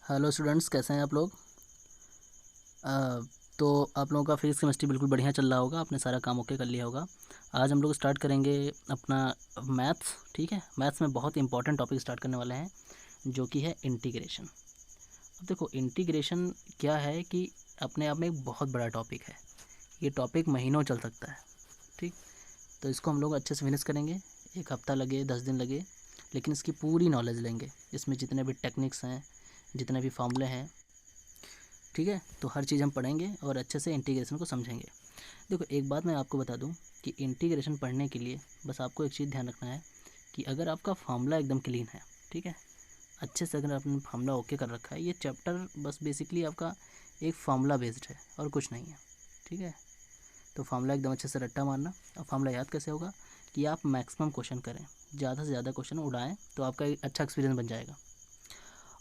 Hello students, कैसे हैं आप लोग। अ, तो आप लोगों का फिजिक्स केमिस्ट्री बिल्कुल बढ़िया चल रहा होगा, आपने सारा काम ओके कर लिया होगा। आज हम लोग स्टार्ट करेंगे अपना मैथ्स। ठीक है, मैथ्स में बहुत इंपॉर्टेंट टॉपिक स्टार्ट करने वाले हैं जो कि है इंटीग्रेशन। अब देखो, इंटीग्रेशन क्या है कि अपने आप में एक बहुत बड़ा टॉपिक है। ये टॉपिक महीनों चल सकता है। ठीक, तो इसको हम लोग अच्छे से फिनिश करेंगे। एक हफ्ता लगे, 10 दिन लगे, लेकिन इसकी पूरी नॉलेज लेंगे। इसमें जितने भी टेक्निक्स हैं, जितने भी फॉर्मूले हैं, ठीक है, तो हर चीज़ हम पढ़ेंगे और अच्छे से इंटीग्रेशन को समझेंगे। देखो, एक बात मैं आपको बता दूं कि इंटीग्रेशन पढ़ने के लिए बस आपको एक चीज़ ध्यान रखना है कि अगर आपका फार्मूला एकदम क्लीन है, ठीक है, अच्छे से अगर आपने फार्मूला ओके कर रखा है, ये चैप्टर बस बेसिकली आपका एक फार्मूला बेस्ड है और कुछ नहीं है। ठीक है, तो फार्मूला एकदम अच्छे से रट्टा मारना। और फार्मूला याद कैसे होगा कि आप मैक्सिमम क्वेश्चन करें, ज़्यादा से ज़्यादा क्वेश्चन उड़ाएं, तो आपका एक अच्छा एक्सपीरियंस बन जाएगा।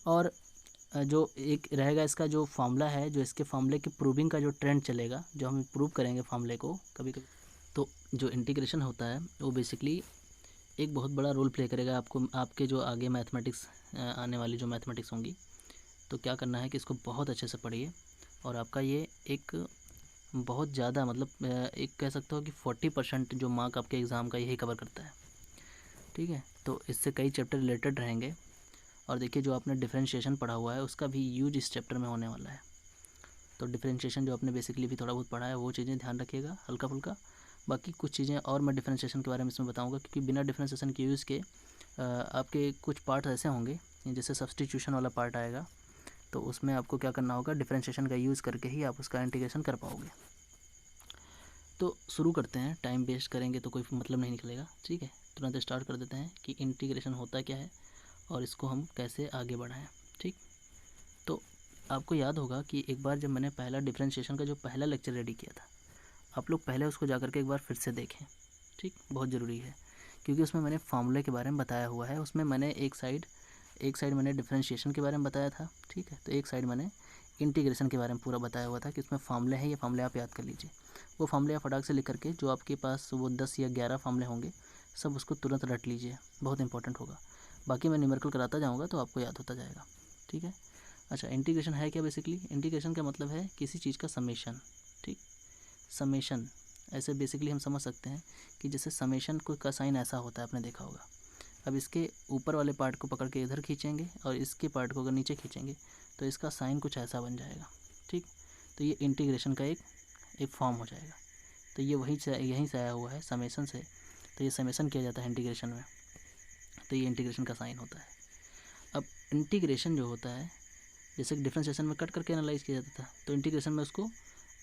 और जो एक रहेगा इसका जो फार्मूला है, जो इसके फार्मूले की प्रूविंग का जो ट्रेंड चलेगा, जो हम प्रूव करेंगे फार्मूले को कभी कभी, तो जो इंटीग्रेशन होता है वो बेसिकली एक बहुत बड़ा रोल प्ले करेगा आपको, आपके जो आगे मैथमेटिक्स आने वाली जो मैथमेटिक्स होंगी। तो क्या करना है कि इसको बहुत अच्छे से पढ़िए और आपका ये एक बहुत ज़्यादा मतलब एक कह सकते हो कि 40% जो मार्क आपके एग्ज़ाम का यही कवर करता है। ठीक है, तो इससे कई चैप्टर रिलेटेड रहेंगे। और देखिए, जो आपने डिफरेंशिएशन पढ़ा हुआ है उसका भी यूज इस चैप्टर में होने वाला है। तो डिफरेंशिएशन जो आपने बेसिकली भी थोड़ा बहुत पढ़ा है वो चीज़ें ध्यान रखिएगा हल्का फुल्का। बाकी कुछ चीज़ें और मैं डिफरेंशिएशन के बारे में इसमें बताऊंगा, क्योंकि बिना डिफरेंशिएशन के यूज़ के आपके कुछ पार्ट ऐसे होंगे, जैसे सब्सटीट्यूशन वाला पार्ट आएगा, तो उसमें आपको क्या करना होगा, डिफरेंशिएशन का यूज़ करके ही आप उसका इंटीग्रेशन कर पाओगे। तो शुरू करते हैं, टाइम वेस्ट करेंगे तो कोई मतलब नहीं निकलेगा। ठीक है, तुरंत स्टार्ट कर देते हैं कि इंटीग्रेशन होता क्या है और इसको हम कैसे आगे बढ़ाएं। ठीक, तो आपको याद होगा कि एक बार जब मैंने पहला डिफरेंशिएशन का जो पहला लेक्चर रेडी किया था, आप लोग पहले उसको जा करके एक बार फिर से देखें। ठीक, बहुत ज़रूरी है, क्योंकि उसमें मैंने फार्मूले के बारे में बताया हुआ है। उसमें मैंने एक साइड मैंने डिफरेंशिएशन के बारे में बताया था, ठीक है, तो एक साइड मैंने इंटीग्रेशन के बारे में पूरा बताया हुआ था कि उसमें फार्मूले हैं, ये फार्मूले आप याद कर लीजिए। वो फार्मूले आप फटाक से लिख करके, जो आपके पास वो 10 या 11 फार्मूले होंगे, सब उसको तुरंत रट लीजिए, बहुत इंपॉर्टेंट होगा। बाकी मैं न्यूमेरिकल कराता जाऊँगा तो आपको याद होता जाएगा। ठीक है, अच्छा, इंटीग्रेशन है क्या। बेसिकली इंटीग्रेशन का मतलब है किसी चीज़ का समेशन। ठीक, समेशन ऐसे बेसिकली हम समझ सकते हैं कि जैसे समेशन को का साइन ऐसा होता है, आपने देखा होगा। अब इसके ऊपर वाले पार्ट को पकड़ के इधर खींचेंगे और इसके पार्ट को अगर नीचे खींचेंगे तो इसका साइन कुछ ऐसा बन जाएगा। ठीक, तो ये इंटीग्रेशन का एक फॉर्म हो जाएगा। तो ये यहीं से आया हुआ है, समेशन से। तो ये समेशन किया जाता है इंटीग्रेशन में, तो ये इंटीग्रेशन का साइन होता है। अब इंटीग्रेशन जो होता है, जैसे डिफरेंशिएशन में कट करके एनालाइज किया जाता था, तो इंटीग्रेशन में उसको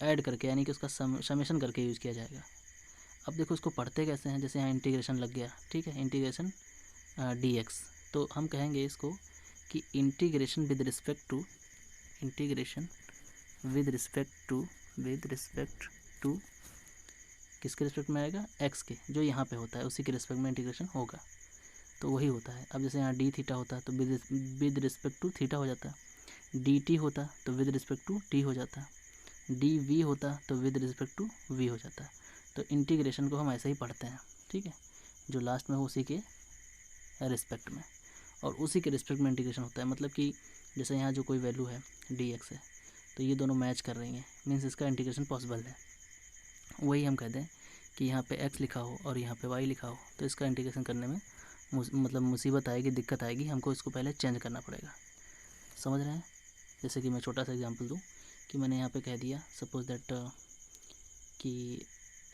ऐड करके, यानी कि उसका समेशन करके यूज़ किया जाएगा। अब देखो इसको पढ़ते कैसे हैं, जैसे यहाँ इंटीग्रेशन लग गया, ठीक है, इंटीग्रेशन dx, तो हम कहेंगे इसको कि integration with respect to, integration with respect to किसके रिस्पेक्ट में आएगा, x के, जो यहाँ पे होता है उसी के रिस्पेक्ट में इंटीग्रेशन होगा। तो वही होता है। अब जैसे यहाँ डी थीटा होता है तो विद रिस्पेक्ट टू थीटा हो जाता है, डी टी होता तो विद रिस्पेक्ट टू टी हो जाता, डी वी होता तो विद रिस्पेक्ट टू वी हो जाता। तो इंटीग्रेशन को हम ऐसे ही पढ़ते हैं। ठीक है, जो लास्ट में हो उसी के रिस्पेक्ट में, और उसी के रिस्पेक्ट में इंटीग्रेशन होता है। मतलब कि जैसे यहाँ जो कोई वैल्यू है डी एक्स है, तो ये दोनों मैच कर रही हैं, मीन्स इसका इंटीग्रेशन पॉसिबल है। वही हम कहते हैं कि यहाँ पे x लिखा हो और यहाँ पे y लिखा हो, तो इसका इंटीग्रेशन करने में मतलब मुसीबत आएगी, दिक्कत आएगी, हमको इसको पहले चेंज करना पड़ेगा। समझ रहे हैं। जैसे कि मैं छोटा सा एग्जांपल दूँ कि मैंने यहाँ पे कह दिया सपोज दैट कि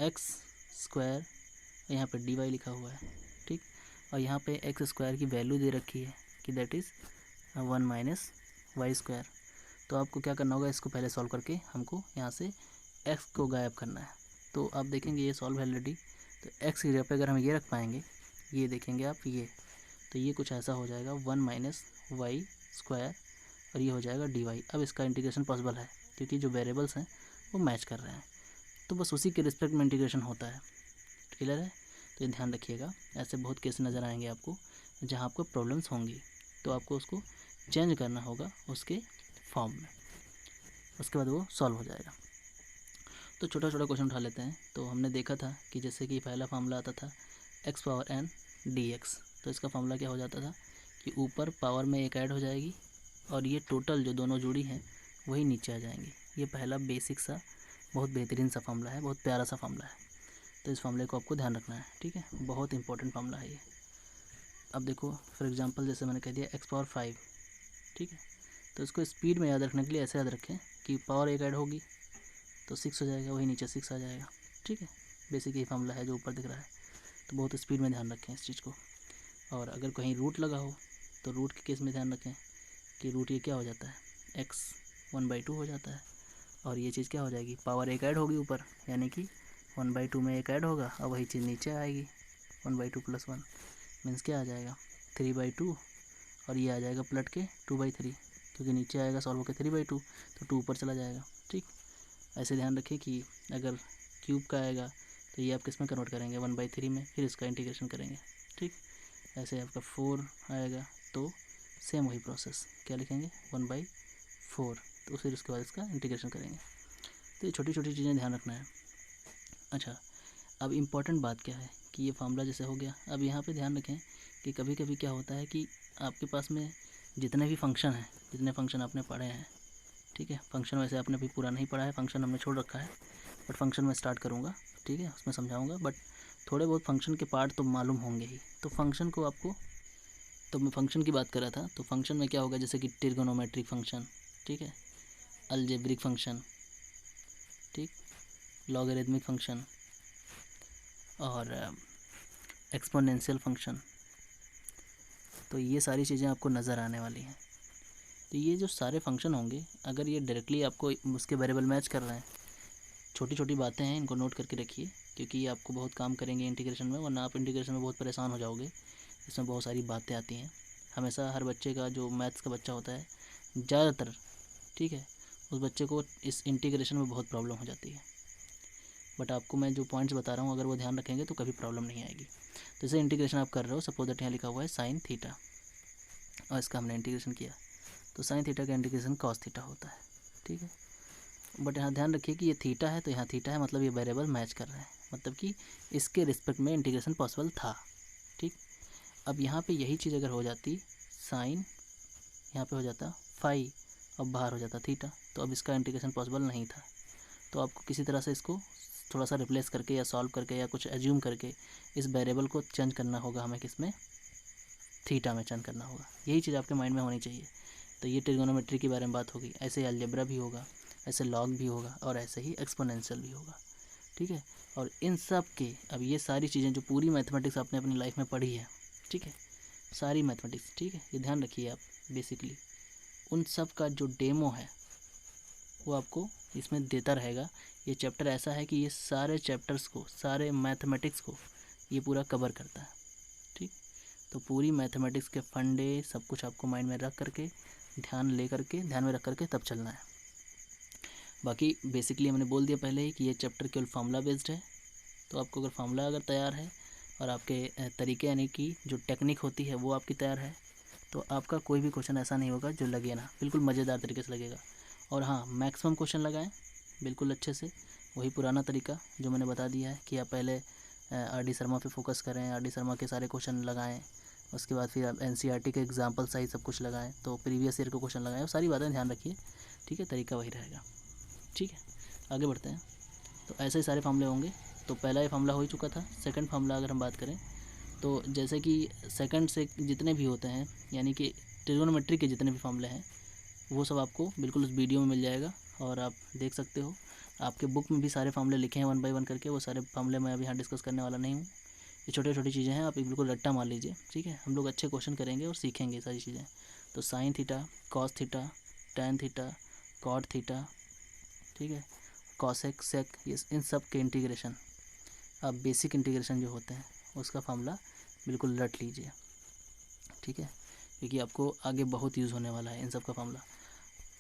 एक्स स्क्वायर, यहाँ पे डी वाई लिखा हुआ है, ठीक, और यहाँ पे एक्स स्क्वायर की वैल्यू दे रखी है कि दैट इज़ 1 - y²। तो आपको क्या करना होगा, इसको पहले सॉल्व करके हमको यहाँ से x को गायब करना है। तो आप देखेंगे ये सॉल्व है ऑलरेडी, तो x की जगह पे अगर हम ये रख पाएंगे, ये देखेंगे आप ये, तो ये कुछ ऐसा हो जाएगा 1 - y² और ये हो जाएगा dy। अब इसका इंटीग्रेशन पॉसिबल है क्योंकि जो वेरिएबल्स हैं वो मैच कर रहे हैं। तो बस उसी के रिस्पेक्ट में इंटीग्रेशन होता है। क्लियर है। तो ये ध्यान रखिएगा, ऐसे बहुत केस नज़र आएंगे आपको जहाँ आपको प्रॉब्लम्स होंगी, तो आपको उसको चेंज करना होगा उसके फॉर्म में, उसके बाद वो सॉल्व हो जाएगा। तो छोटा छोटा क्वेश्चन उठा लेते हैं। तो हमने देखा था कि जैसे कि पहला फार्मूला आता था x⁴n dx, तो इसका फार्मूला क्या हो जाता था कि ऊपर पावर में एक ऐड हो जाएगी और ये टोटल जो दोनों जोड़ी हैं वही नीचे आ जाएंगी। ये पहला बेसिक सा बहुत बेहतरीन सा फार्मूला है, बहुत प्यारा सा फार्मूला है। तो इस फार्मूले को आपको ध्यान रखना है, ठीक है, बहुत इंपॉर्टेंट फार्मूला है ये। अब देखो फॉर एग्जांपल जैसे मैंने कह दिया x पावर 5, ठीक है, तो इसको स्पीड में याद रखने के लिए ऐसे याद रखें कि पावर एक ऐड होगी तो 6 हो जाएगा, वही नीचे 6 आ जाएगा, ठीक है। बेसिक यही फार्मूला है जो ऊपर दिख रहा है। तो बहुत स्पीड में ध्यान रखें इस चीज़ को। और अगर कहीं रूट लगा हो तो रूट के केस में ध्यान रखें कि रूट ये क्या हो जाता है, x 1/2 हो जाता है, और ये चीज़ क्या हो जाएगी, पावर एक ऐड होगी ऊपर, यानी कि 1/2 में एक ऐड होगा और वही चीज़ नीचे आएगी, 1/2 + 1 मीन्स क्या आ जाएगा 3/2, और ये आ जाएगा पलट के 2/3, क्योंकि नीचे आएगा सॉल्व होकर 3/2 तो 2 ऊपर चला जाएगा, ठीक। ऐसे ध्यान रखिए कि अगर क्यूब का आएगा तो ये आप किस में कन्वर्ट करेंगे, 1/3 में, फिर इसका इंटीग्रेशन करेंगे, ठीक। ऐसे आपका 4 आएगा तो सेम वही प्रोसेस, क्या लिखेंगे 1/4, तो फिर उसके बाद इसका इंटीग्रेशन करेंगे। तो ये छोटी छोटी चीज़ें ध्यान रखना है। अच्छा, अब इम्पॉर्टेंट बात क्या है कि ये फार्मूला जैसे हो गया, अब यहाँ पे ध्यान रखें कि कभी कभी क्या होता है कि आपके पास में जितने भी फंक्शन हैं, जितने फंक्शन आपने पढ़े हैं, ठीक है, फंक्शन वैसे आपने अभी पूरा नहीं पढ़ा है, फंक्शन हमने छोड़ रखा है, बट फंक्शन मैं स्टार्ट करूँगा, ठीक है, उसमें समझाऊँगा, बट थोड़े बहुत फंक्शन के पार्ट तो मालूम होंगे ही। तो फंक्शन को आपको, तो मैं फंक्शन की बात कर रहा था, तो फंक्शन में क्या होगा, जैसे कि ट्रिगोनोमेट्रिक फंक्शन, ठीक है, अलजेब्रिक फंक्शन, ठीक, लॉगरिथमिक फंक्शन और एक्सपोनेंशियल फंक्शन, तो ये सारी चीज़ें आपको नज़र आने वाली हैं। तो ये जो सारे फंक्शन होंगे, अगर ये डायरेक्टली आपको उसके वेरिएबल मैच कर रहे हैं, छोटी छोटी बातें हैं, इनको नोट करके रखिए, क्योंकि ये आपको बहुत काम करेंगे इंटीग्रेशन में, वरना आप इंटीग्रेशन में बहुत परेशान हो जाओगे। इसमें बहुत सारी बातें आती हैं। हमेशा हर बच्चे का, जो मैथ्स का बच्चा होता है ज़्यादातर, ठीक है, उस बच्चे को इस इंटीग्रेशन में बहुत प्रॉब्लम हो जाती है। बट आपको मैं जो पॉइंट्स बता रहा हूँ, अगर वो ध्यान रखेंगे तो कभी प्रॉब्लम नहीं आएगी। तो जैसे इंटीग्रेशन आप कर रहे हो, सपोज दैट यहाँ लिखा हुआ है साइन थीटा, और इसका हमने इंटीग्रेशन किया, तो साइन थीटा का इंटीग्रेशन कॉस थीटा होता है, ठीक है। बट यहाँ ध्यान रखिए कि ये थीटा है तो यहाँ थीटा है, मतलब ये वेरिएबल मैच कर रहे हैं, मतलब कि इसके रिस्पेक्ट में इंटीग्रेशन पॉसिबल था, ठीक। अब यहाँ पे यही चीज़ अगर हो जाती, साइन यहाँ पे हो जाता फाई और बाहर हो जाता थीटा, तो अब इसका इंटीग्रेशन पॉसिबल नहीं था। तो आपको किसी तरह से इसको थोड़ा सा रिप्लेस करके या सॉल्व करके या कुछ एज्यूम करके इस वेरिएबल को चेंज करना होगा हमें, किसमें, थीटा में चेंज करना होगा। यही चीज़ आपके माइंड में होनी चाहिए। तो ये ट्रिगोनोमेट्री के बारे में बात होगी, ऐसे ही अलजेब्रा भी होगा, ऐसे लॉग भी होगा, और ऐसे ही एक्सपोनेंशियल भी होगा, ठीक है। और इन सब के, अब ये सारी चीज़ें जो पूरी मैथमेटिक्स आपने अपनी लाइफ में पढ़ी है, ठीक है, सारी मैथमेटिक्स, ठीक है, ये ध्यान रखिए आप, बेसिकली उन सब का जो डेमो है वो आपको इसमें देता रहेगा। ये चैप्टर ऐसा है कि ये सारे चैप्टर्स को, सारे मैथमेटिक्स को ये पूरा कवर करता है, ठीक। तो पूरी मैथमेटिक्स के फंडे सब कुछ आपको माइंड में रख करके, ध्यान में रख करके तब चलना है। बाकी बेसिकली मैंने बोल दिया पहले ही कि ये चैप्टर केवल फार्मूला बेस्ड है। तो आपको अगर फार्मूला अगर तैयार है और आपके तरीके, यानी कि जो टेक्निक होती है वो आपकी तैयार है, तो आपका कोई भी क्वेश्चन ऐसा नहीं होगा जो लगे ना, बिल्कुल मज़ेदार तरीके से लगेगा। और हाँ, मैक्सिमम क्वेश्चन लगाएं बिल्कुल अच्छे से, वही पुराना तरीका जो मैंने बता दिया है कि आप पहले आर.डी. शर्मा पे फोकस करें, आर.डी. शर्मा के सारे क्वेश्चन लगाएं, उसके बाद फिर आप एन.सी.ई.आर.टी. के एग्जाम्पल सही सब कुछ लगाएं, तो प्रीवियस ईयर के क्वेश्चन लगाएं, वो सारी बातें ध्यान रखिए, ठीक है, तरीका वही रहेगा, ठीक है। आगे बढ़ते हैं। तो ऐसे ही सारे फार्मूले होंगे। तो पहला ये फार्मूला हो ही चुका था। सेकंड फार्मूला अगर हम बात करें, तो जैसे कि सेकंड से जितने भी होते हैं, यानी कि ट्रिगोनोमेट्री के जितने भी फार्मूले हैं, वो सब आपको बिल्कुल उस वीडियो में मिल जाएगा और आप देख सकते हो। आपके बुक में भी सारे फार्मूले लिखे हैं 1 बाय 1 करके, वो सारे फार्मूले मैं अभी यहाँ डिस्कस करने वाला नहीं हूँ। ये छोटी छोटी चीज़ें हैं, आप बिल्कुल रट्टा मार लीजिए, ठीक है। हम लोग अच्छे क्वेश्चन करेंगे और सीखेंगे सारी चीज़ें। तो sine theta, cos theta, tan theta, cot theta, ठीक है, कॉसेक, सेक, ये इन सब के इंटीग्रेशन, आप बेसिक इंटीग्रेशन जो होते हैं उसका फार्मूला बिल्कुल रट लीजिए, ठीक है, क्योंकि आपको आगे बहुत यूज़ होने वाला है इन सब का फार्मूला।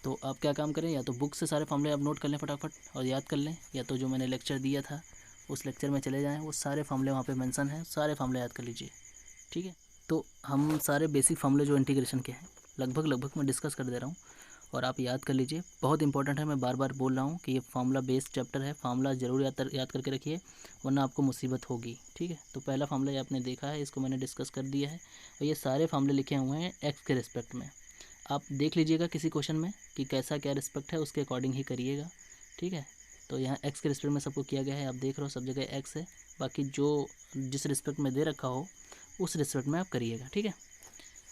तो आप क्या काम करें, या तो बुक से सारे फार्मूले आप नोट कर लें फटाफट और याद कर लें, या तो जो मैंने लेक्चर दिया था उस लेक्चर में चले जाएं, वो सारे फार्मूले वहाँ पे मेंशन हैं, सारे फार्मूले याद कर लीजिए, ठीक है। तो हम सारे बेसिक फार्मूले जो इंटीग्रेशन के हैं लगभग मैं डिस्कस कर दे रहा हूँ और आप याद कर लीजिए, बहुत इंपॉर्टेंट है। मैं बार बार बोल रहा हूँ कि ये फार्मूला बेस्ड चैप्टर है, फार्मूला ज़रूर याद करके रखिए, वरना आपको मुसीबत होगी, ठीक है। तो पहला फार्मूला ये आपने देखा है, इसको मैंने डिस्कस कर दिया है, और ये सारे फार्मूले लिखे हुए हैं एक्स के रिस्पेक्ट में। आप देख लीजिएगा किसी क्वेश्चन में कि कैसा क्या रिस्पेक्ट है, उसके अकॉर्डिंग ही करिएगा, ठीक है। तो यहाँ एक्स के रिस्पेक्ट में सबको किया गया है, आप देख रहे हो सब जगह एक्स है, बाकी जो जिस रिस्पेक्ट में दे रखा हो उस रिस्पेक्ट में आप करिएगा, ठीक है।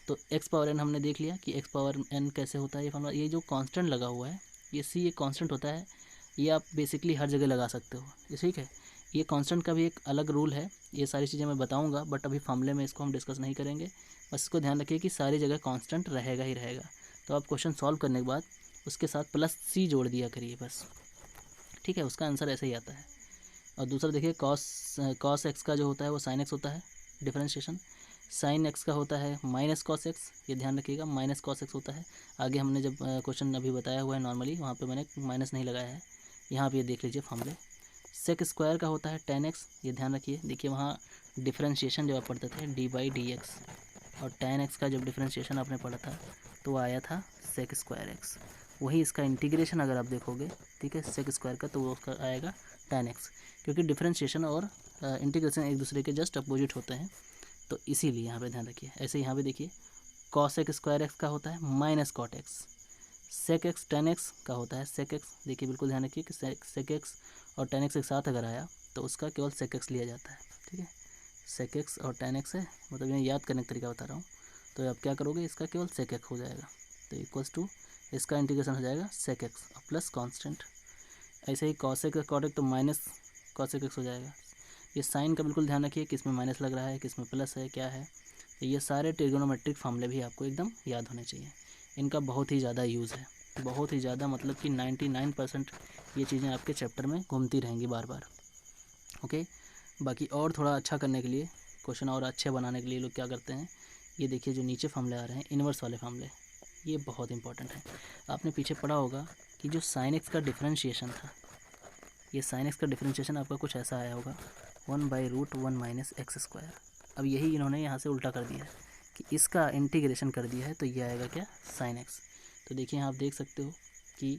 तो एक्स पावर एन हमने देख लिया कि एक्स पावर एन कैसे होता है ये फॉर्मूला। ये जो कांस्टेंट लगा हुआ है ये सी, ये कांस्टेंट होता है, ये आप बेसिकली हर जगह लगा सकते हो, ठीक है। ये कांस्टेंट का भी एक अलग रूल है, ये सारी चीज़ें मैं बताऊंगा, बट अभी फॉर्मूले में इसको हम डिस्कस नहीं करेंगे। बस इसको ध्यान रखिए कि सारी जगह कांस्टेंट रहेगा ही रहेगा। तो आप क्वेश्चन सॉल्व करने के बाद उसके साथ प्लस सी जोड़ दिया करिए बस, ठीक है, उसका आंसर ऐसे ही आता है। और दूसरा देखिए कॉस एक्स का जो होता है वो साइन एक्स होता है, डिफरेंशिएशन। साइन एक्स का होता है माइनस कॉस एक्स, ये ध्यान रखिएगा, माइनस कॉस एक्स होता है। आगे हमने जब क्वेश्चन अभी बताया हुआ है नॉर्मली, वहाँ पे मैंने माइनस नहीं लगाया है, यहाँ पे ये देख लीजिए फॉर्मूले। सेक स्क्वायर का होता है टेन एक्स, ये ध्यान रखिए। देखिए वहाँ डिफरेंशिएशन जब आप पढ़ते थे डी बाई डी एक्स, और टेन एक्स का जब डिफरेंशिएशन आपने पढ़ा था तो वो आया था सेक स्क्वायर एक्स। वही इसका इंटीग्रेशन अगर आप देखोगे, ठीक है, सेक स्क्वायर का, तो वो उसका आएगा टेन एक्स, क्योंकि डिफरेंशिएशन और इंटीग्रेशन एक दूसरे के जस्ट अपोजिट होते हैं, तो इसीलिए यहाँ पे ध्यान रखिए। ऐसे यहाँ पे देखिए कॉसेक स्क्वायर एक्स का होता है minus cot x, sec x tan x का होता है सेक एक्स। देखिए बिल्कुल ध्यान रखिए कि सेक एक्स और टेन एक्स एक साथ अगर आया तो उसका केवल सेक एक्स लिया जाता है, ठीक है। सेक एक्स और टेन एक्स है, मतलब ये याद करने का तरीका बता रहा हूँ। तो आप क्या करोगे, इसका केवल सेक एक्स हो जाएगा, तो इक्वल्स टू इसका इंटीग्रेशन हो जाएगा सेक एक्स प्लस कॉन्स्टेंट। ऐसे ही कॉसेक कॉट एक्स तो माइनस कॉसेक एक्स हो जाएगा। ये साइन का बिल्कुल ध्यान रखिए किस में माइनस लग रहा है, किस में प्लस है, क्या है। ये सारे ट्रिग्नोमेट्रिक फार्मूले भी आपको एकदम याद होने चाहिए, इनका बहुत ही ज़्यादा यूज़ है, बहुत ही ज़्यादा, मतलब कि 99% ये चीज़ें आपके चैप्टर में घूमती रहेंगी बार बार, ओके। बाकी और थोड़ा अच्छा करने के लिए, क्वेश्चन और अच्छे बनाने के लिए लोग क्या करते हैं, ये देखिए जो नीचे फार्मूले आ रहे हैं इन्वर्स वाले फार्मूले, ये बहुत इंपॉर्टेंट है। आपने पीछे पढ़ा होगा कि जो साइन एक्स का डिफरेंशिएशन था, ये साइन एक्स का डिफरेंशिएशन आपका कुछ ऐसा आया होगा 1/√1 माइनस एक्स स्क्वायर। अब यही इन्होंने यहाँ से उल्टा कर दिया है कि इसका इंटीग्रेशन कर दिया है, तो ये आएगा क्या, साइन एक्स। तो देखिए आप देख सकते हो कि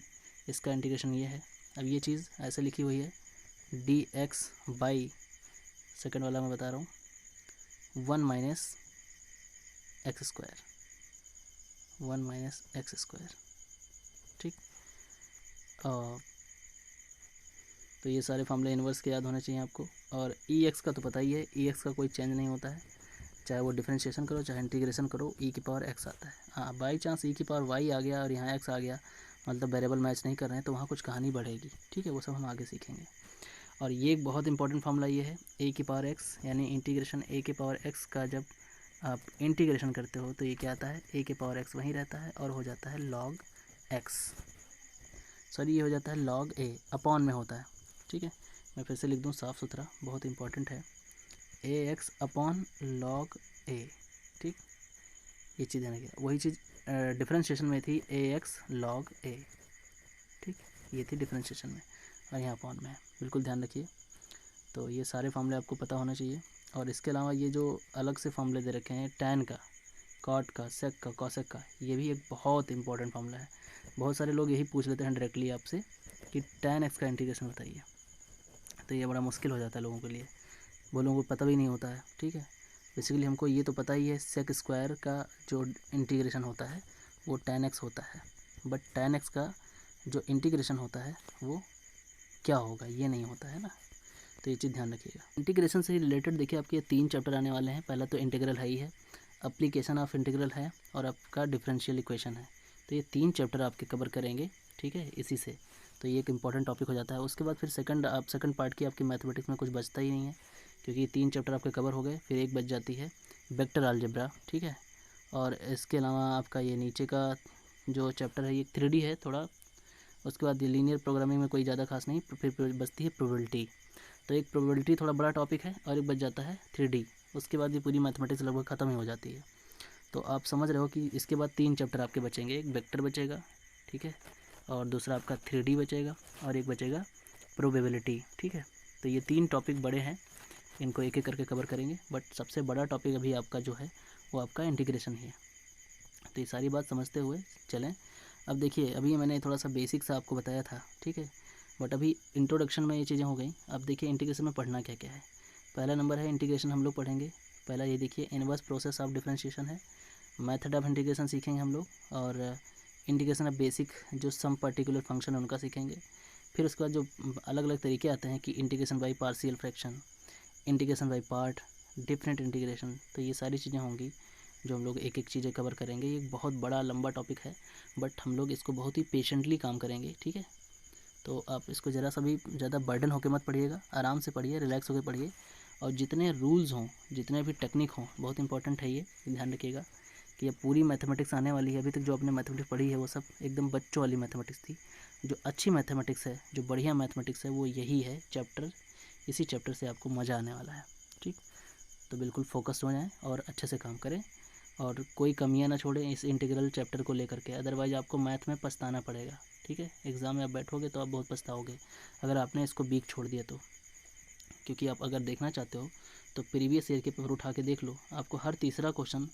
इसका इंटीग्रेशन ये है। अब ये चीज़ ऐसे लिखी हुई है डी एक्स बाई, सेकेंड वाला मैं बता रहा हूँ, 1 minus x square, 1 minus x square, ठीक। और तो ये सारे फार्मूले इन्वर्स के याद होने चाहिए आपको। और ई एक्स का तो पता ही है, ई एक्स का कोई चेंज नहीं होता है, चाहे वो डिफरेंशिएशन करो चाहे इंटीग्रेशन करो, ई की पावर एक्स आता है। हाँ, बाई चांस ई की पावर वाई आ गया और यहाँ एक्स आ गया, मतलब वेरिएबल मैच नहीं कर रहे हैं, तो वहाँ कुछ कहानी बढ़ेगी, ठीक है, वो सब हम आगे सीखेंगे। और ये एक बहुत इंपॉर्टेंट फार्मूला ये है, ए की पावर एक्स, यानी इंटीग्रेशन ए की पावर एक्स का जब आप इंटीग्रेशन करते हो तो ये क्या आता है, ए की पावर एक्स वहीं रहता है और हो जाता है लॉग एक्स, सॉरी ये हो जाता है लॉग ए, अपॉन में होता है, ठीक है। मैं फिर से लिख दूँ साफ़ सुथरा, बहुत इंपॉर्टेंट है, ए एक्स अपॉन लॉग ए, ठीक। ये चीज़ ध्यान रखिए, वही चीज़ डिफरेंशिएशन में थी ए एक्स लॉग ए, ठीक, ये थी डिफरेंशिएशन में, और यहाँ अपॉन में है, बिल्कुल ध्यान रखिए। तो ये सारे फार्मूले आपको पता होना चाहिए। और इसके अलावा ये जो अलग से फार्मूले दे रखे हैं टैन का, कॉट का, सेक का, कॉसेक का, ये भी एक बहुत इंपॉर्टेंट फार्मूला है। बहुत सारे लोग यही पूछ लेते हैं डायरेक्टली आपसे कि टैन एक्स का इंटीग्रेशन बताइए, तो ये बड़ा मुश्किल हो जाता है लोगों के लिए, वो लोगों को पता भी नहीं होता है, ठीक है। बेसिकली हमको ये तो पता ही है सेक स्क्वायर का जो इंटीग्रेशन होता है वो टैन एक्स होता है, बट टैन एक्स का जो इंटीग्रेशन होता है वो क्या होगा ये नहीं होता है ना, तो ये चीज़ ध्यान रखिएगा। इंटीग्रेशन से रिलेटेड देखिए आपके 3 चैप्टर आने वाले हैं। पहला तो इंटीग्रल है ही है, एप्लीकेशन ऑफ इंटीग्रल है, और आपका डिफरेंशियल इक्वेशन है। तो ये 3 चैप्टर आपके कवर करेंगे, ठीक है, इसी से। तो ये एक इंपॉर्टेंट टॉपिक हो जाता है। उसके बाद फिर सेकंड पार्ट की आपकी मैथमेटिक्स में कुछ बचता ही नहीं है, क्योंकि ये 3 चैप्टर आपके कवर हो गए। फिर एक बच जाती है वेक्टर अलजेब्रा, ठीक है। और इसके अलावा आपका ये नीचे का जो चैप्टर है ये 3D है थोड़ा। उसके बाद ये लीनियर प्रोग्रामिंग में कोई ज़्यादा खास नहीं, फिर बचती है प्रोबेबिलिटी। तो एक प्रोबेबिलिटी थोड़ा बड़ा टॉपिक है, और एक बच जाता है 3D। उसके बाद ये पूरी मैथमेटिक्स लगभग ख़त्म ही हो जाती है। तो आप समझ रहे हो कि इसके बाद 3 चैप्टर आपके बचेंगे, एक वेक्टर बचेगा, ठीक है, और दूसरा आपका 3D बचेगा, और एक बचेगा प्रोबेबिलिटी, ठीक है। तो ये 3 टॉपिक बड़े हैं, इनको एक एक करके कवर करेंगे, बट सबसे बड़ा टॉपिक अभी आपका जो है वो आपका इंटीग्रेशन ही है। तो ये सारी बात समझते हुए चलें। अब देखिए अभी मैंने थोड़ा सा बेसिक सा आपको बताया था, ठीक है, बट अभी इंट्रोडक्शन में ये चीज़ें हो गई। अब देखिए इंटीग्रेशन में पढ़ना क्या क्या है। पहला नंबर है इंटीग्रेशन हम लोग पढ़ेंगे। पहला ये देखिए इनवर्स प्रोसेस ऑफ डिफरेंशिएशन है, मेथड ऑफ इंटीग्रेशन सीखेंगे हम लोग, और इंटीग्रेशन ऑफ बेसिक जो सम पर्टिकुलर फंक्शन है उनका सीखेंगे। फिर उसके बाद जो अलग अलग तरीके आते हैं कि integration by partial fraction, integration by part, different integration, तो ये सारी चीज़ें होंगी जो हम लोग एक एक चीज़ें कवर करेंगे। ये बहुत बड़ा लंबा टॉपिक है, बट हम लोग इसको बहुत ही पेशेंटली काम करेंगे, ठीक है। तो आप इसको ज़रा सा भी ज़्यादा बर्डन होकर मत पढ़िएगा, आराम से पढ़िए, रिलैक्स होकर पढ़िए, और जितने रूल्स हों, जितने भी टेक्निक हों, बहुत इंपॉर्टेंट है ये ध्यान रखिएगा कि ये पूरी मैथमेटिक्स आने वाली है। अभी तक जो आपने मैथमेटिक्स पढ़ी है वो सब एकदम बच्चों वाली मैथमेटिक्स थी। जो अच्छी मैथमेटिक्स है, जो बढ़िया मैथमेटिक्स है, वो यही है चैप्टर। इसी चैप्टर से आपको मज़ा आने वाला है, ठीक। तो बिल्कुल फोकस्ड हो जाएं और अच्छे से काम करें, और कोई कमियां ना छोड़ें इस इंटीग्रल चैप्टर को लेकर के, अदरवाइज़ आपको मैथ में पछताना पड़ेगा, ठीक है। एग्ज़ाम में आप बैठोगे तो आप बहुत पछताओगे अगर आपने इसको बीक छोड़ दिया तो। क्योंकि आप अगर देखना चाहते हो तो प्रीवियस ईयर के पेपर उठा के देख लो, आपको हर तीसरा क्वेश्चन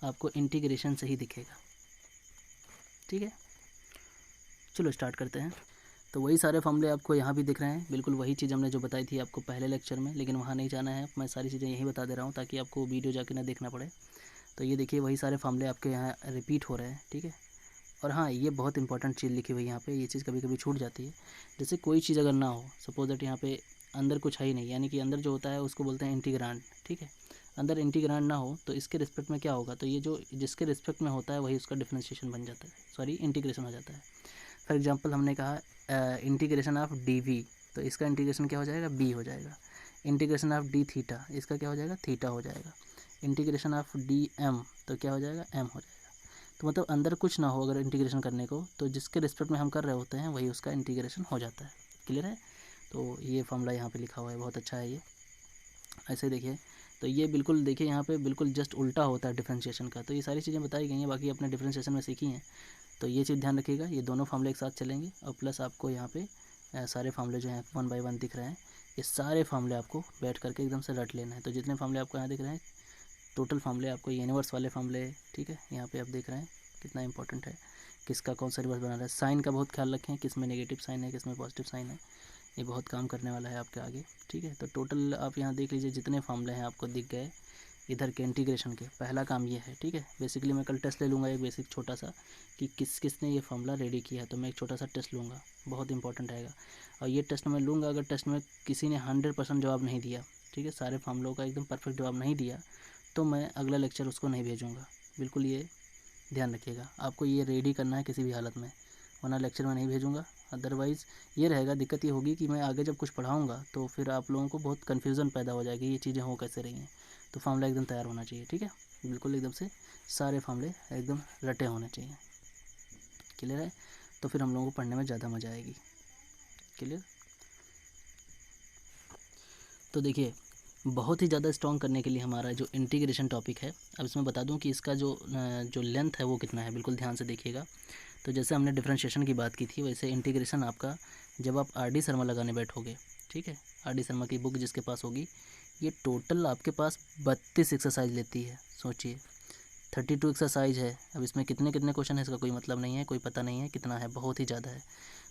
आपको इंटीग्रेशन से ही दिखेगा, ठीक है। चलो स्टार्ट करते हैं। तो वही सारे फॉर्मूले आपको यहाँ भी दिख रहे हैं, बिल्कुल वही चीज़ हमने जो बताई थी आपको पहले लेक्चर में, लेकिन वहाँ नहीं जाना है, मैं सारी चीज़ें यहीं बता दे रहा हूँ ताकि आपको वीडियो जाके ना देखना पड़े। तो ये देखिए वही सारे फॉर्मूले आपके यहाँ रिपीट हो रहे हैं, ठीक है। और हाँ, ये बहुत इंपॉर्टेंट चीज़ लिखी हुई है यहाँ पे, ये चीज़ कभी कभी छूट जाती है। जैसे कोई चीज़ अगर ना हो, सपोज दैट यहाँ पे अंदर कुछ है ही नहीं, यानी कि अंदर जो होता है उसको बोलते हैं इंटीग्रांड, ठीक है। अंदर इंटीग्रांड ना हो तो इसके रिस्पेक्ट में क्या होगा, तो ये जो जिसके रिस्पेक्ट में होता है वही उसका डिफरेंशिएशन बन जाता है, सॉरी इंटीग्रेशन हो जाता है। फॉर एग्जांपल हमने कहा इंटीग्रेशन ऑफ डी वी, तो इसका इंटीग्रेशन क्या हो जाएगा, बी हो जाएगा। इंटीग्रेशन ऑफ डी थीटा, इसका क्या हो जाएगा, थीटा हो जाएगा। इंटीग्रेशन ऑफ डी एम, तो क्या हो जाएगा, एम हो जाएगा। तो मतलब अंदर कुछ ना हो अगर इंटीग्रेशन करने को, तो जिसके रिस्पेक्ट में हम कर रहे होते हैं वही उसका इंटीग्रेशन हो जाता है। क्लियर है। तो ये फॉर्मूला यहाँ पे लिखा हुआ है, बहुत अच्छा है ये। ऐसे देखिए, तो ये बिल्कुल देखिए यहाँ पे बिल्कुल जस्ट उल्टा होता है डिफरेंशिएशन का। तो ये सारी चीज़ें बताई गई हैं, बाकी अपने डिफरेंशिएशन में सीखी हैं। तो ये चीज़ ध्यान रखिएगा, ये दोनों फार्मूले एक साथ चलेंगे, और प्लस आपको यहाँ पे सारे फार्मूले जो हैं 1 बाय 1 दिख रहे हैं, ये सारे फार्मूले आपको बैठ करके एकदम से रट लेना है। तो जितने फार्मूले आपको यहाँ दिख रहे हैं, टोटल फार्मूले आपको यूनिवर्स वाले फार्मूले, ठीक है। यहाँ पे आप देख रहे हैं कितना इंपॉर्टेंट है, किसका कौन सा रिवर्स बना रहा है। साइन का बहुत ख्याल रखें, किस में नेगेटिव साइन है, किस में पॉजिटिव साइन है, ये बहुत काम करने वाला है आपके आगे, ठीक है। तो टोटल आप यहाँ देख लीजिए जितने फार्मूले हैं आपको दिख गए इधर के इंटीग्रेशन के। पहला काम ये है, ठीक है। बेसिकली मैं कल टेस्ट ले लूँगा एक बेसिक छोटा सा कि किसने ये फार्मूला रेडी किया है, तो मैं एक छोटा सा टेस्ट लूँगा, बहुत इंपॉर्टेंट रहेगा। और ये टेस्ट मैं लूँगा अगर टेस्ट में किसी ने 100% जवाब नहीं दिया, ठीक है, सारे फार्मूलों का एकदम परफेक्ट जवाब नहीं दिया, तो मैं अगला लेक्चर उसको नहीं भेजूँगा। बिल्कुल ये ध्यान रखिएगा, आपको ये रेडी करना है किसी भी हालत में, वरना लेक्चर में नहीं भेजूँगा। अदरवाइज़ ये रहेगा, दिक्कत ये होगी कि मैं आगे जब कुछ पढ़ाऊँगा तो फिर आप लोगों को बहुत कन्फ्यूज़न पैदा हो जाएगी, ये चीज़ें हो कैसे रही हैं। तो फार्मूला एकदम तैयार होना चाहिए, ठीक है, बिल्कुल एकदम से सारे फार्मूले एकदम रटे होने चाहिए। क्लियर है। तो फिर हम लोगों को पढ़ने में ज़्यादा मज़ा आएगी। क्लियर। तो देखिए, बहुत ही ज़्यादा स्ट्रॉन्ग करने के लिए हमारा जो इंटीग्रेशन टॉपिक है, अब इसमें बता दूं कि इसका जो लेंथ है वो कितना है, बिल्कुल ध्यान से देखिएगा। तो जैसे हमने डिफरेंशिएशन की बात की थी, वैसे इंटीग्रेशन आपका जब आप आर डी शर्मा लगाने बैठोगे, ठीक है, आर डी शर्मा की बुक जिसके पास होगी, ये टोटल आपके पास 32 एक्सरसाइज लेती है। सोचिए 32 एक्सरसाइज है। अब इसमें कितने कितने क्वेश्चन है इसका कोई मतलब नहीं है, कोई पता नहीं है कितना है, बहुत ही ज़्यादा है।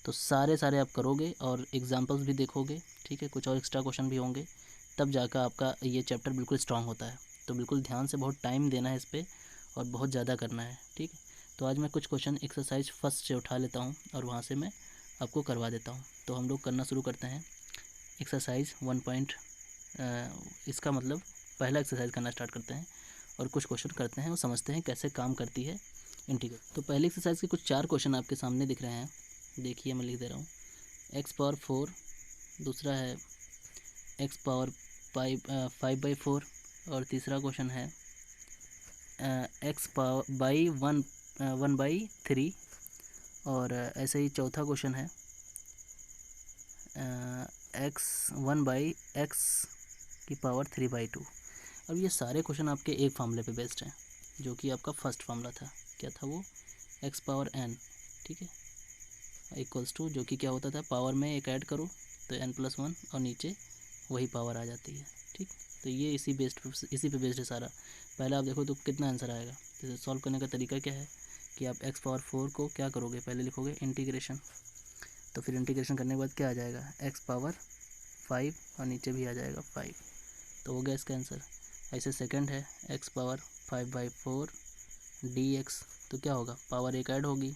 तो सारे आप करोगे और एग्जाम्पल्स भी देखोगे, ठीक है, कुछ और एक्स्ट्रा क्वेश्चन भी होंगे, तब जाकर आपका ये चैप्टर बिल्कुल स्ट्रांग होता है। तो बिल्कुल ध्यान से बहुत टाइम देना है इस पर और बहुत ज़्यादा करना है, ठीक है। तो आज मैं कुछ क्वेश्चन एक्सरसाइज फर्स्ट से उठा लेता हूँ और वहाँ से मैं आपको करवा देता हूँ। तो हम लोग करना शुरू करते हैं एक्सरसाइज 1 इसका मतलब पहला एक्सरसाइज करना स्टार्ट करते हैं और कुछ क्वेश्चन करते हैं और समझते हैं कैसे काम करती है इंटीग्रल। तो पहले एक्सरसाइज के कुछ 4 क्वेश्चन आपके सामने दिख रहे हैं, देखिए मैं लिख दे रहा हूँ। x⁴, दूसरा है x⁴ और तीसरा क्वेश्चन है x⁴ और ऐसे ही चौथा क्वेश्चन है x⁴। अब ये सारे क्वेश्चन आपके एक फार्मूले पे बेस्ड हैं, जो कि आपका फर्स्ट फार्मूला था। क्या था वो, x⁴n, ठीक है, इक्वल्स टू, जो कि क्या होता था, पावर में एक ऐड करो तो n+1 और नीचे वही पावर आ जाती है, ठीक। तो ये इसी पे बेस्ड है सारा। पहले आप देखो तो कितना आंसर आएगा। जैसे सॉल्व करने का तरीका क्या है कि आप x⁴ को क्या करोगे, पहले लिखोगे इंटीग्रेशन, तो फिर इंटीग्रेशन करने के बाद क्या आ जाएगा, x⁴ और नीचे भी आ जाएगा 5, तो हो गया इसका आंसर। ऐसे सेकंड है x⁴ 5/4 dx, तो क्या होगा, पावर एक ऐड होगी,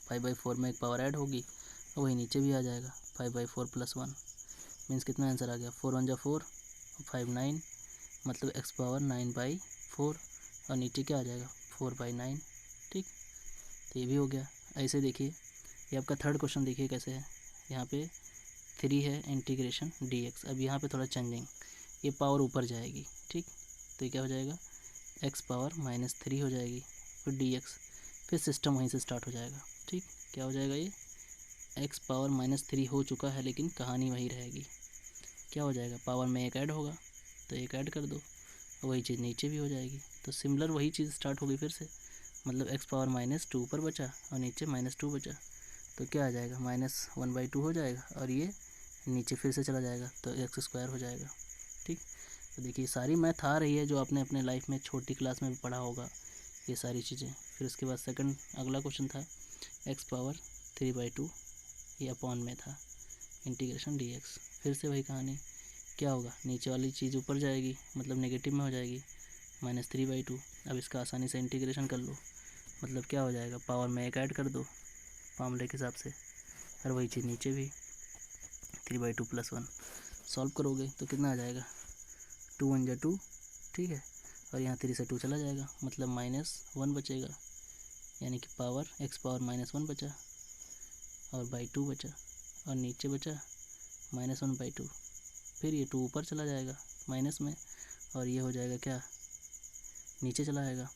5/4 में एक पावर ऐड होगी और वही नीचे भी आ जाएगा 5/4 + 1, मीन्स कितना आंसर आ गया, 4 × 4 और 5 9, मतलब x पावर 9/4 और नीचे क्या आ जाएगा 4/9। ठीक, तो ये भी हो गया। ऐसे देखिए ये आपका थर्ड क्वेश्चन देखिए कैसे है, यहाँ पे 3 है इंटीग्रेशन dx। अब यहाँ पे थोड़ा चेंजिंग, ये पावर ऊपर जाएगी। ठीक, तो ये क्या हो जाएगा, x पावर -3 हो जाएगी, फिर dx, फिर सिस्टम वहीं से स्टार्ट हो जाएगा। ठीक, क्या हो जाएगा, ये x पावर -3 हो चुका है लेकिन कहानी वही रहेगी। क्या हो जाएगा, पावर में एक ऐड होगा तो एक ऐड कर दो, वही चीज़ नीचे भी हो जाएगी, तो सिमिलर वही चीज़ स्टार्ट होगी फिर से, मतलब x पावर -2 ऊपर बचा और नीचे -2 बचा, तो क्या आ जाएगा, -1/2 हो जाएगा और ये नीचे फिर से चला जाएगा तो x² हो जाएगा। ठीक, तो देखिए सारी मैथ आ रही है जो आपने अपने लाइफ में छोटी क्लास में भी पढ़ा होगा ये सारी चीज़ें। फिर उसके बाद सेकंड अगला क्वेश्चन था x पावर 3/2, ये अपॉन में था इंटीग्रेशन dx। फिर से वही कहानी, क्या होगा, नीचे वाली चीज़ ऊपर जाएगी मतलब नेगेटिव में हो जाएगी -3/2। अब इसका आसानी से इंटीग्रेशन कर लो, मतलब क्या हो जाएगा, पावर में एक ऐड कर दो फार्मूले के हिसाब से, और वही चीज़ नीचे भी 3/2 + 1। सॉल्व करोगे तो कितना आ जाएगा, 2 × 2, ठीक है, और यहाँ 3 से 2 चला जाएगा मतलब -1 बचेगा, यानी कि पावर x पावर -1 बचा और /2 बचा और नीचे बचा -1/2। फिर ये 2 ऊपर चला जाएगा माइनस में और ये हो जाएगा क्या, नीचे चला आएगा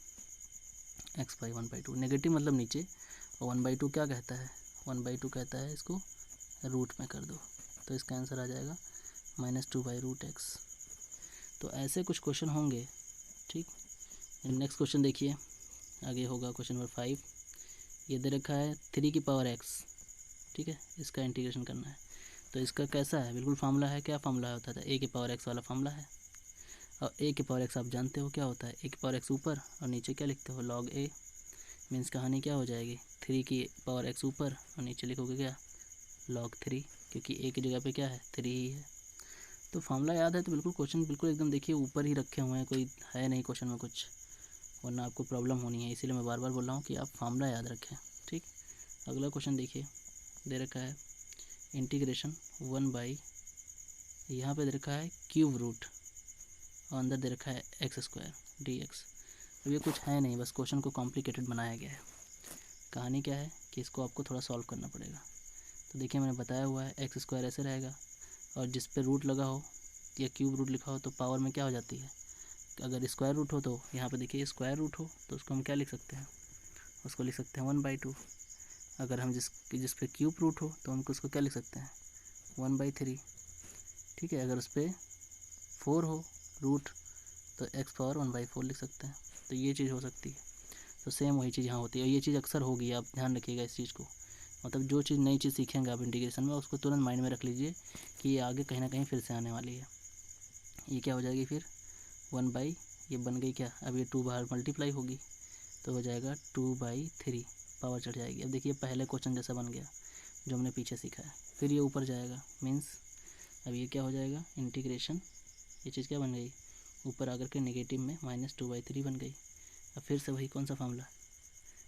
x/1/2, नेगेटिव मतलब नीचे, और 1/2 क्या कहता है, 1/2 कहता है इसको रूट में कर दो, तो इसका आंसर आ जाएगा -2/√x। तो ऐसे कुछ क्वेश्चन होंगे। ठीक, नेक्स्ट क्वेश्चन देखिए, आगे होगा क्वेश्चन नंबर 5। ये दे रखा है 3 की पावर x, ठीक है, इसका इंटीग्रेशन करना है। तो इसका कैसा है, बिल्कुल फार्मूला है, क्या फार्मूला होता था, a की पावर x वाला फार्मूला है। और a की पावर x आप जानते हो क्या होता है, a की पावर x ऊपर और नीचे क्या लिखते हो, log a, मीन्स कहानी क्या हो जाएगी, 3 की पावर x ऊपर और नीचे लिखोगे क्या, log 3, क्योंकि a की जगह पे क्या है 3 ही है। तो फार्मूला याद है तो बिल्कुल क्वेश्चन बिल्कुल एकदम देखिए ऊपर ही रखे हुए हैं, कोई है नहीं क्वेश्चन में कुछ, वरना आपको प्रॉब्लम होनी है, इसीलिए मैं बार बार बोल रहा हूँ कि आप फार्मूला याद रखें। ठीक, अगला क्वेश्चन देखिए, दे रखा है इंटीग्रेशन 1/, यहाँ पे दे रखा है क्यूब रूट और अंदर दे रखा है x² dx। अब ये कुछ है नहीं, बस क्वेश्चन को कॉम्प्लिकेटेड बनाया गया है। कहानी क्या है कि इसको आपको थोड़ा सॉल्व करना पड़ेगा। तो देखिए मैंने बताया हुआ है x² ऐसे रहेगा और जिस पे रूट लगा हो या क्यूब रूट लिखा हो तो पावर में क्या हो जाती है, अगर स्क्वायर रूट हो तो यहाँ पे देखिए स्क्वायर रूट हो तो उसको हम क्या लिख सकते हैं, उसको लिख सकते हैं 1/2। अगर हम जिस पे क्यूब रूट हो तो हम उसको क्या लिख सकते हैं 1/3। ठीक है, अगर उस पर 4 हो रूट तो x पावर 1/4 लिख सकते हैं। तो ये चीज़ हो सकती है, तो सेम वही चीज़ यहाँ होती है और ये चीज़ अक्सर होगी, आप ध्यान रखिएगा इस चीज़ को। मतलब जो चीज़ नई चीज़ सीखेंगे आप इंटीग्रेशन में उसको तुरंत माइंड में रख लीजिए कि ये आगे कहीं ना कहीं फिर से आने वाली है। ये क्या हो जाएगी फिर 1/, ये बन गई क्या, अब ये 2 बाहर मल्टीप्लाई होगी तो हो जाएगा 2/3, पावर चढ़ जाएगी। अब देखिए पहले क्वेश्चन जैसा बन गया जो हमने पीछे सीखा है, फिर ये ऊपर जाएगा मीन्स अब ये क्या हो जाएगा इंटीग्रेशन, ये चीज़ क्या बन गई, ऊपर आकर के नेगेटिव में -2/3 बन गई। अब फिर से वही कौन सा फार्मूला,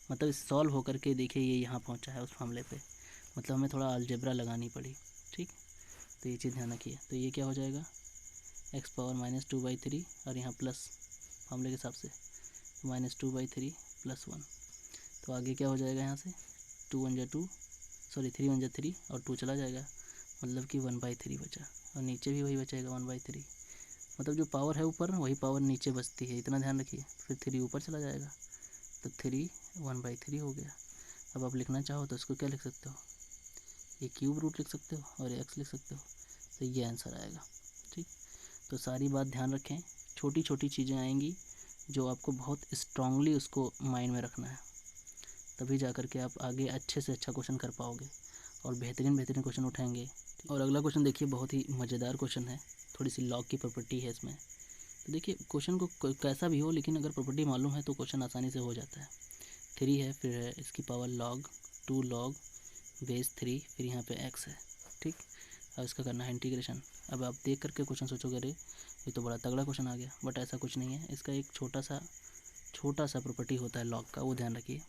मतलब सॉल्व होकर के देखिए ये यहाँ पहुँचा है उस फार्मूले पे, मतलब हमें थोड़ा अलजेब्रा लगानी पड़ी। ठीक, तो ये चीज़ ध्यान रखिए। तो ये क्या हो जाएगा x पावर -2/3 और यहाँ प्लस फार्मूले के हिसाब से -2/3 + 1, तो आगे क्या हो जाएगा यहाँ से 2 × 2 सॉरी 3 × 3 और 2 चला जाएगा मतलब कि 1/3 बचा और नीचे भी वही बचेगा 1/3, मतलब जो पावर है ऊपर वही पावर नीचे बचती है, इतना ध्यान रखिए। फिर 3 ऊपर चला जाएगा तो 3 1/3 हो गया। अब आप लिखना चाहो तो इसको क्या लिख सकते हो, ये क्यूब रूट लिख सकते हो और x लिख सकते हो, तो ये आंसर आएगा। ठीक, तो सारी बात ध्यान रखें, छोटी छोटी चीज़ें आएंगी जो आपको बहुत स्ट्रांगली उसको माइंड में रखना है, तभी जा कर के आप आगे अच्छे से अच्छा क्वेश्चन कर पाओगे और बेहतरीन क्वेश्चन उठाएंगे। और अगला क्वेश्चन देखिए बहुत ही मज़ेदार क्वेश्चन है, थोड़ी सी लॉग की प्रॉपर्टी है इसमें। तो देखिए क्वेश्चन को कैसा भी हो लेकिन अगर प्रॉपर्टी मालूम है तो क्वेश्चन आसानी से हो जाता है। 3 है, फिर है इसकी पावर log 2 log बेस 3, फिर यहाँ पे x है। ठीक, अब इसका करना है इंटीग्रेशन। अब आप देख करके क्वेश्चन सोचोगे अरे ये तो बड़ा तगड़ा क्वेश्चन आ गया, बट ऐसा कुछ नहीं है। इसका एक छोटा सा छोटा सा प्रॉपर्टी होता है लॉग का, वो ध्यान रखिए।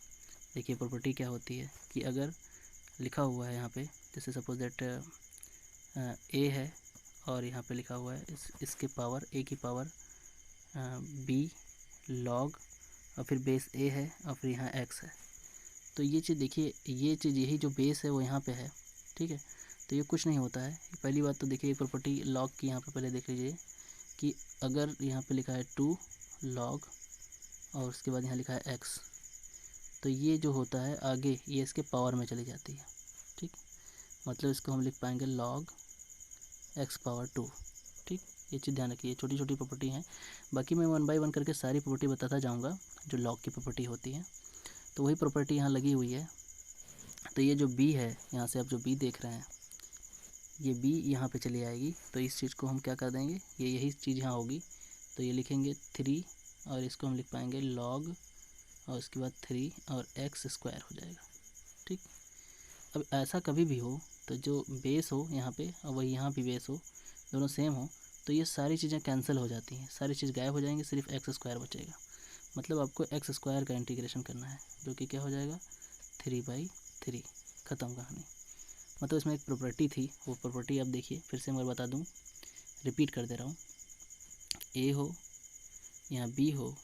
देखिए प्रॉपर्टी क्या होती है कि अगर लिखा हुआ है यहाँ पे, जैसे सपोज दैट ए है और यहाँ पे लिखा हुआ है इसके पावर ए की पावर बी लॉग और फिर बेस ए है और फिर यहाँ एक्स है। तो ये चीज़ देखिए, ये चीज़ यही जो बेस है वो यहाँ पे है, ठीक है। तो ये कुछ नहीं होता है। पहली बात तो देखिए प्रॉपर्टी लॉग की यहाँ पे पहले देख लीजिए कि अगर यहाँ पे लिखा है 2 लॉग और उसके बाद यहाँ लिखा है एक्स, तो ये जो होता है आगे ये इसके पावर में चली जाती है, ठीक। मतलब इसको हम लिख पाएंगे लॉग एक्स पावर 2, ठीक। ये चीज़ ध्यान रखिए, छोटी छोटी प्रॉपर्टी हैं। बाकी मैं 1 बाय 1 करके सारी प्रॉपर्टी बताता जाऊँगा जो लॉग की प्रॉपर्टी होती है। तो वही प्रॉपर्टी यहाँ लगी हुई है। तो ये जो बी है, यहाँ से आप जो बी देख रहे हैं, ये बी यहाँ पे चली आएगी। तो इस चीज़ को हम क्या कर देंगे, ये यही चीज़ यहाँ होगी, तो ये लिखेंगे 3 और इसको हम लिख पाएंगे लॉग और उसके बाद 3 और एक्स स्क्वायर हो जाएगा, ठीक। अब ऐसा कभी भी हो तो जो बेस हो यहाँ पे और वही यहाँ भी बेस हो, दोनों सेम हो, तो ये सारी चीज़ें कैंसिल हो जाती हैं, सारी चीज़ गायब हो जाएंगी, सिर्फ एक्स स्क्वायर बचेगा। मतलब आपको एक्स स्क्वायर का इंटीग्रेशन करना है, जो कि क्या हो जाएगा 3/3, ख़त्म कहानी। मतलब इसमें एक प्रॉपर्टी थी, वो प्रॉपर्टी आप देखिए फिर से मैं बता दूँ, रिपीट कर दे रहा हूँ। ए हो यहाँ बी हो,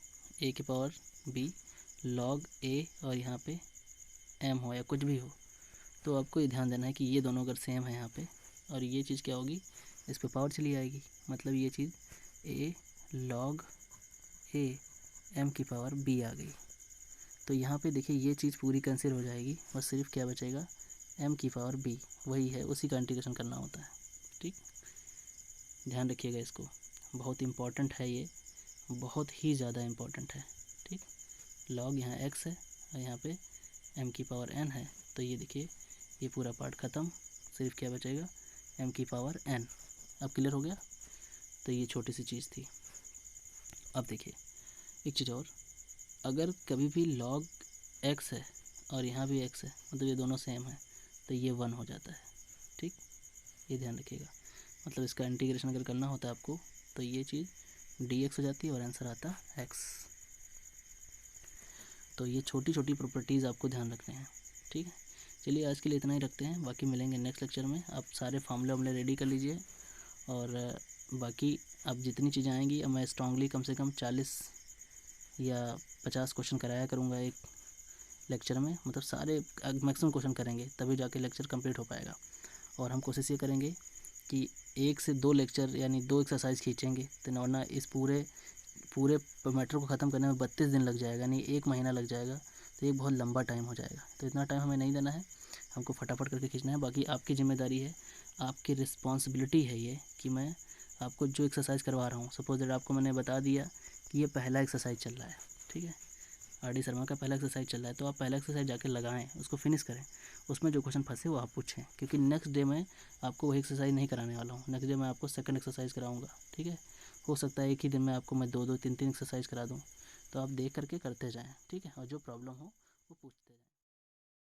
ए की पावर बी लॉग ए और यहाँ पे एम हो या कुछ भी हो, तो आपको ये ध्यान देना है कि ये दोनों अगर सेम है यहाँ पे और ये चीज़ क्या होगी, इस पर पावर चली आएगी। मतलब ये चीज़ ए लॉग ए एम की पावर बी आ गई। तो यहाँ पे देखिए ये चीज़ पूरी कैंसिल हो जाएगी, बस सिर्फ क्या बचेगा एम की पावर बी, वही है, उसी का इंटीग्रेशन करना होता है, ठीक। ध्यान रखिएगा इसको, बहुत इम्पॉर्टेंट है ये, बहुत ही ज़्यादा इम्पॉर्टेंट है, ठीक। लॉग यहाँ एक्स है और यहाँ पे एम की पावर एन है। तो ये देखिए ये पूरा पार्ट ख़त्म, सिर्फ क्या बचेगा एम की पावर एन। अब क्लियर हो गया। तो ये छोटी सी चीज़ थी। अब देखिए एक चीज़ और, अगर कभी भी लॉग एक्स है और यहाँ भी एक्स है, मतलब ये दोनों सेम है, तो ये 1 हो जाता है, ठीक। ये ध्यान रखिएगा। मतलब इसका इंटीग्रेशन अगर करना होता है आपको, तो ये चीज़ dx हो जाती है और आंसर आता x। तो ये छोटी छोटी प्रॉपर्टीज़ आपको ध्यान रखने हैं, ठीक है। चलिए आज के लिए इतना ही रखते हैं, बाकी मिलेंगे नेक्स्ट लेक्चर में। आप सारे फार्मूले वामले रेडी कर लीजिए और बाकी अब जितनी चीज़ें आएंगी अब मैं स्ट्रांगली कम से कम 40 या 50 क्वेश्चन कराया करूँगा एक लेक्चर में। मतलब सारे मैक्सिमम क्वेश्चन करेंगे तभी जाके लेक्चर कंप्लीट हो पाएगा। और हम कोशिश ये करेंगे कि 1 से 2 लेक्चर यानी 2 एक्सरसाइज खींचेंगे, तो वरना इस पूरे मैटर को ख़त्म करने में 32 दिन लग जाएगा, यानी 1 महीना लग जाएगा। तो ये बहुत लंबा टाइम हो जाएगा, तो इतना टाइम हमें नहीं देना है, हमको फटाफट करके खींचना है। बाकी आपकी जिम्मेदारी है, आपकी रिस्पॉन्सिबिलिटी है ये कि मैं आपको जो एक्सरसाइज करवा रहा हूँ, सपोज दैट आपको मैंने बता दिया कि ये पहला एक्सरसाइज चल रहा है, ठीक है, आर डी शर्मा का पहला एक्सरसाइज चल रहा है, तो आप पहला एक्सरसाइज जाके लगाएं, उसको फिनिश करें, उसमें जो क्वेश्चन फंसे वो आप पूछें, क्योंकि नेक्स्ट डे में आपको वही एक्सरसाइज नहीं कराने वाला हूँ। नेक्स्ट डे मैं आपको सेकंड एक्सरसाइज कराऊंगा, ठीक है। हो सकता है एक ही दिन में आपको मैं 2-2 3-3 एक्सरसाइज करा दूँ, तो आप देख करके करते जाएँ, ठीक है, और जो प्रॉब्लम हो वो पूछते जाएँ।